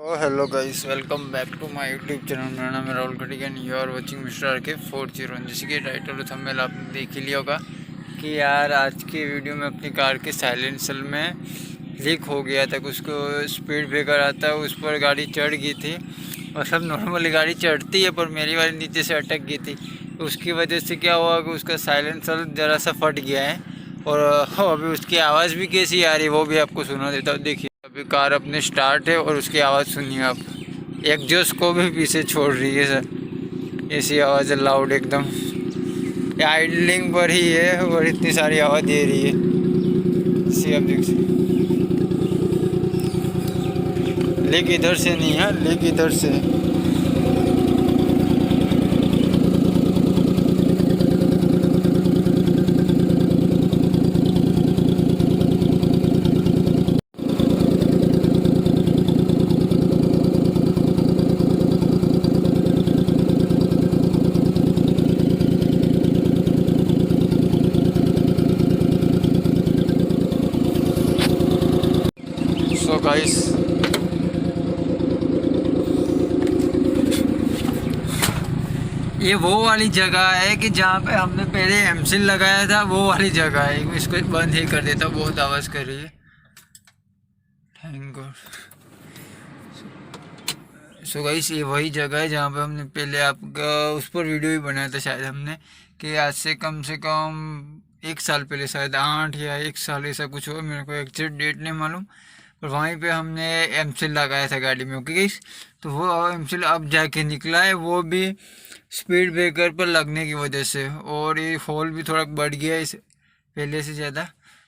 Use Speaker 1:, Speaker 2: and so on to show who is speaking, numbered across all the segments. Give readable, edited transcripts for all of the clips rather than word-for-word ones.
Speaker 1: Hello guys, welcome back to my YouTube channel. मेरा नाम है Rahul Khatik and you are watching mister R K 401। जैसे कि टाइटल और थंबनेल आपने देख ही लिया होगा कि यार आज की वीडियो में अपनी कार के साइलेंसर में लीक हो गया था। उसको स्पीड ब्रेकर आता है, उस पर गाड़ी चढ़ गई थी और सब नॉर्मली गाड़ी चढ़ती है, पर मेरी गाड़ी नीचे से अटक गई थी। उसकी वजह से क्या हुआ कि उसका साइलेंसर ज़रा सा फट गया है और अभी उसकी आवाज़ भी कैसी आ रही है वो भी आपको सुना देता हूँ। देखिए, अभी कार अपने स्टार्ट है और उसकी आवाज़ सुनिए आप। एग्जॉस्ट को भी पीछे छोड़ रही है सर, ऐसी आवाज़ है लाउड एकदम। आइडलिंग पर ही है और इतनी सारी आवाज़ दे रही है। इसी आप देख सकते, लेकिन इधर से नहीं है, लेकिन इधर से। सो गाइस, ये वो वाली जगह है कि जहाँ पे हमने पहले एमसिल लगाया था, वो वाली जगह है। इसको बंद ही कर देता, बहुत आवाज़ कर रही है। Thank God. सो गाइस, ये वही जगह है जहाँ पे हमने पहले आपका उस पर वीडियो भी बनाया था शायद हमने, कि आज से कम 1 साल पहले, शायद 8 या 1 साल ऐसा कुछ हुआ, मेरे को एग्जैक्ट डेट नहीं मालूम। पर वहीं पे हमने एमसिल लगाया था गाड़ी में। ओके गाइस, तो वो एमसिल अब जाके निकला है, वो भी स्पीड ब्रेकर पर लगने की वजह से, और ये होल भी थोड़ा बढ़ गया है इस पहले से ज़्यादा।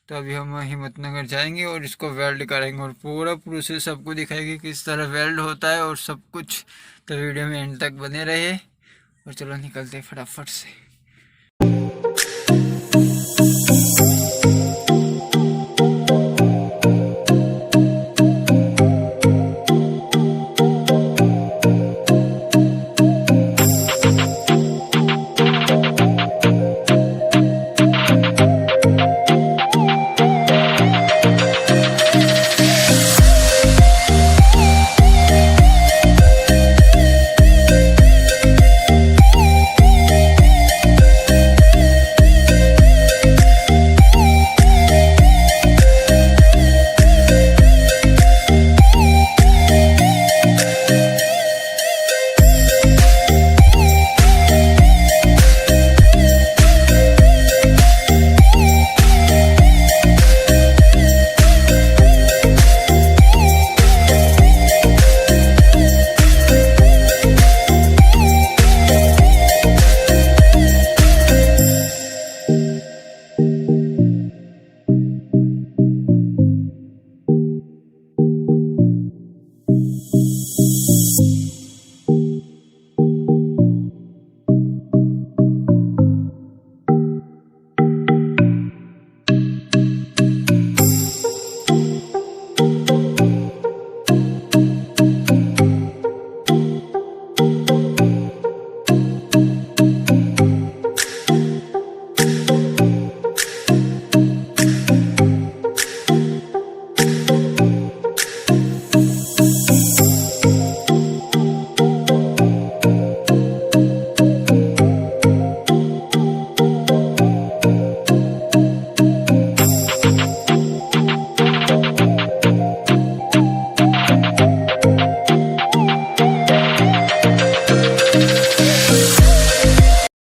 Speaker 1: तो अभी हम हिम्मतनगर जाएंगे और इसको वेल्ड करेंगे और पूरा प्रोसेस सबको दिखाएंगे किस तरह वेल्ड होता है और सब कुछ। तो वीडियो में एंड तक बने रहे और चलो निकलते हैं फटाफट से।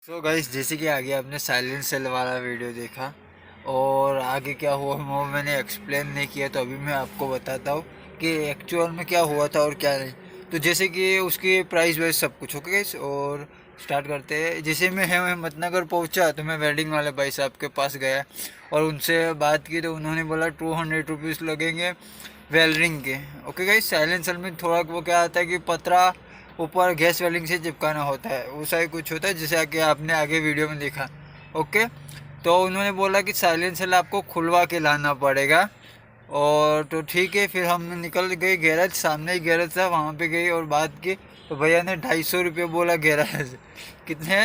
Speaker 1: तो गाइस, जैसे कि आगे आपने साइलेंट सेल वाला वीडियो देखा और आगे क्या हुआ वो मैंने एक्सप्लेन नहीं किया, तो अभी मैं आपको बताता हूँ कि एक्चुअल में क्या हुआ था और क्या नहीं। तो जैसे कि उसकी प्राइस वाइज सब कुछ ओके गाइस, और स्टार्ट करते हैं। जैसे मैं हिम्मतनगर पहुँचा तो मैं वेल्डिंग वाले भाई साहब के पास गया और उनसे बात की, तो उन्होंने बोला 200 रुपीज़ लगेंगे वेल्डिंग के। ओके गाइस, साइलेंसर में थोड़ा वो क्या आता है कि पतरा ऊपर गैस वेल्डिंग से चिपकाना होता है, वैसा ही कुछ होता है जैसे कि आपने आगे वीडियो में देखा। ओके, तो उन्होंने बोला कि साइलेंसर आपको खुलवा के लाना पड़ेगा, और तो ठीक है। फिर हम निकल गए गैराज, सामने ही गैराज था, वहाँ पे गई और बात की, तो भैया ने 250 रुपये बोला गैराज। कितने?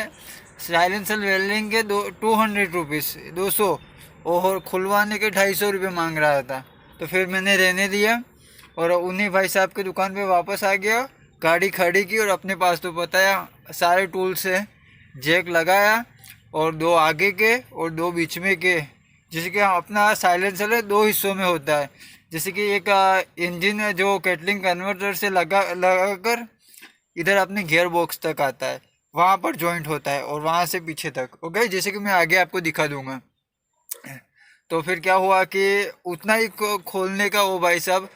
Speaker 1: साइलेंसर वेल्डिंग के 200 रुपीज़, 200, और खुलवाने के 250 रुपये मांग रहा था। तो फिर मैंने रहने दिया और उन्हीं भाई साहब की दुकान पे वापस आ गया, गाड़ी खड़ी की और अपने पास तो बताया सारे टूल्स है, जैक लगाया और 2 आगे के और 2 बीच में के। जैसे कि अपना साइलेंसर है 2 हिस्सों में होता है, जैसे कि एक इंजन है जो केटलिंग कन्वर्टर से लगाकर इधर अपने गियर बॉक्स तक आता है, वहाँ पर जॉइंट होता है और वहाँ से पीछे तक। ओके, जैसे कि मैं आगे आपको दिखा दूंगा। तो फिर क्या हुआ कि उतना ही खोलने का वो भाई साहब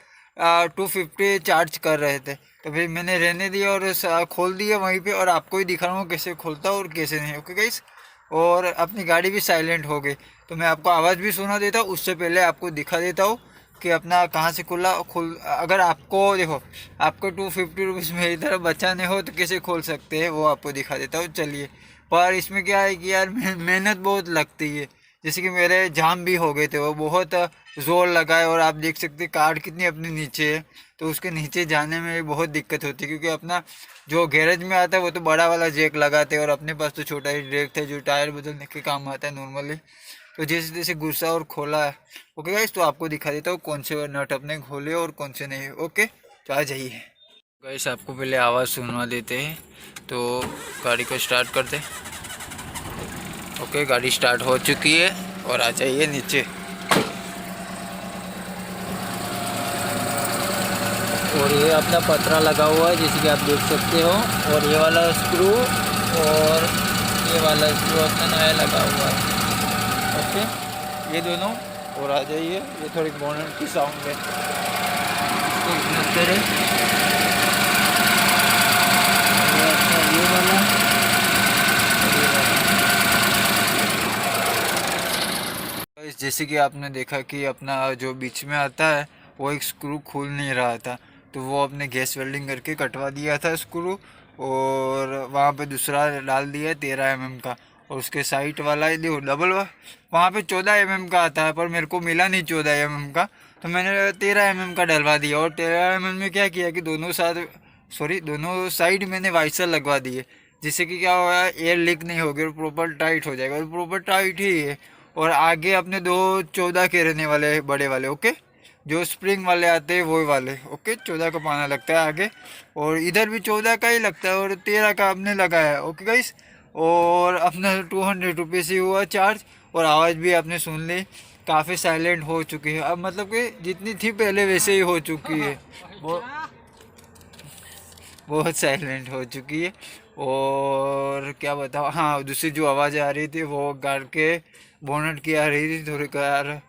Speaker 1: 250 चार्ज कर रहे थे, तो फिर मैंने रहने दिया और खोल दिया वहीं पे, और आपको ही दिखा रहा हूँ कैसे खोलता और कैसे नहीं। ओके गाइस, और अपनी गाड़ी भी साइलेंट हो गई, तो मैं आपको आवाज़ भी सुना देता हूँ, उससे पहले आपको दिखा देता हूँ कि अपना कहाँ से खुल अगर आपको देखो आपको 250 रुपीज़ मेरी तरफ बचाने हो तो कैसे खोल सकते हैं वो आपको दिखा देता हूँ, चलिए। पर इसमें क्या है कि यार मेहनत बहुत लगती है, जैसे कि मेरे जाम भी हो गए थे, वो बहुत ज़ोर लगाए, और आप देख सकते हैं कार कितनी अपने नीचे है, तो उसके नीचे जाने में भी बहुत दिक्कत होती है, क्योंकि अपना जो गैरेज में आता है वो तो बड़ा वाला जैक लगाते हैं और अपने पास तो छोटा ही जैक था जो टायर बदलने के काम आता है नॉर्मली। तो जैसे जैसे घुसा और खोला है। ओके गाइस, तो आपको दिखा देता हूँ कौन से नट अपने खोले और कौन से नहीं। ओके, तो आ जाइए गाइस, आपको पहले आवाज़ सुनवा देते हैं, तो गाड़ी को स्टार्ट करते। ओके, गाड़ी स्टार्ट हो चुकी है और आ जाइए नीचे। और ये अपना पतरा लगा हुआ है जैसे कि आप देख सकते हो, और ये वाला स्क्रू और ये वाला स्क्रू अपना नया लगा हुआ है। ओके, ये दोनों। और आ जाइए, ये थोड़ी बोनट की साउंड है, इसको इग्नोर करें। ये वाला जैसे कि आपने देखा कि अपना जो बीच में आता है वो एक स्क्रू खुल नहीं रहा था, तो वो अपने गैस वेल्डिंग करके कटवा दिया था स्क्रू, और वहाँ पे दूसरा डाल दिया 13 mm का, और उसके साइड वाला है देखो डबल वहाँ पे 14 mm का आता है, पर मेरे को मिला नहीं 14 mm का, तो मैंने 13 mm का डलवा दिया। और 13 mm में क्या किया कि दोनों साइड मैंने वाइसर लगवा दिए, जिससे कि क्या होगा एयर लीक नहीं होगी और प्रॉपर टाइट हो जाएगा, और प्रॉपर टाइट ही है। और आगे अपने 2 14 के रहने वाले बड़े वाले, ओके, जो स्प्रिंग वाले आते हैं वो वाले। ओके, 14 का पाना लगता है आगे, और इधर भी 14 का ही लगता है, और 13 का आपने लगाया है। ओके गाइस, और अपना 200 रुपीज़ ही हुआ चार्ज, और आवाज़ भी आपने सुन ली, काफ़ी साइलेंट हो चुकी है अब, मतलब कि जितनी थी पहले वैसे ही हो चुकी है, बहुत साइलेंट हो चुकी है। और क्या बताओ, हाँ, दूसरी जो आवाज़ आ रही थी वो गाड़ के बोनट की आ रही थी, थोड़ी कार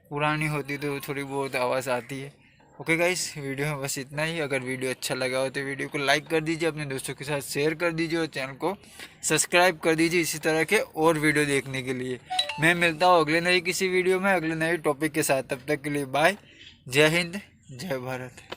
Speaker 1: पुरानी होती तो थोड़ी बहुत आवाज़ आती है। ओके गाइस, वीडियो में बस इतना ही। अगर वीडियो अच्छा लगा हो तो वीडियो को लाइक कर दीजिए, अपने दोस्तों के साथ शेयर कर दीजिए, और चैनल को सब्सक्राइब कर दीजिए इसी तरह के और वीडियो देखने के लिए। मैं मिलता हूँ अगले नई किसी वीडियो में अगले नए टॉपिक के साथ, तब तक के लिए बाय, जय हिंद, जय भारत।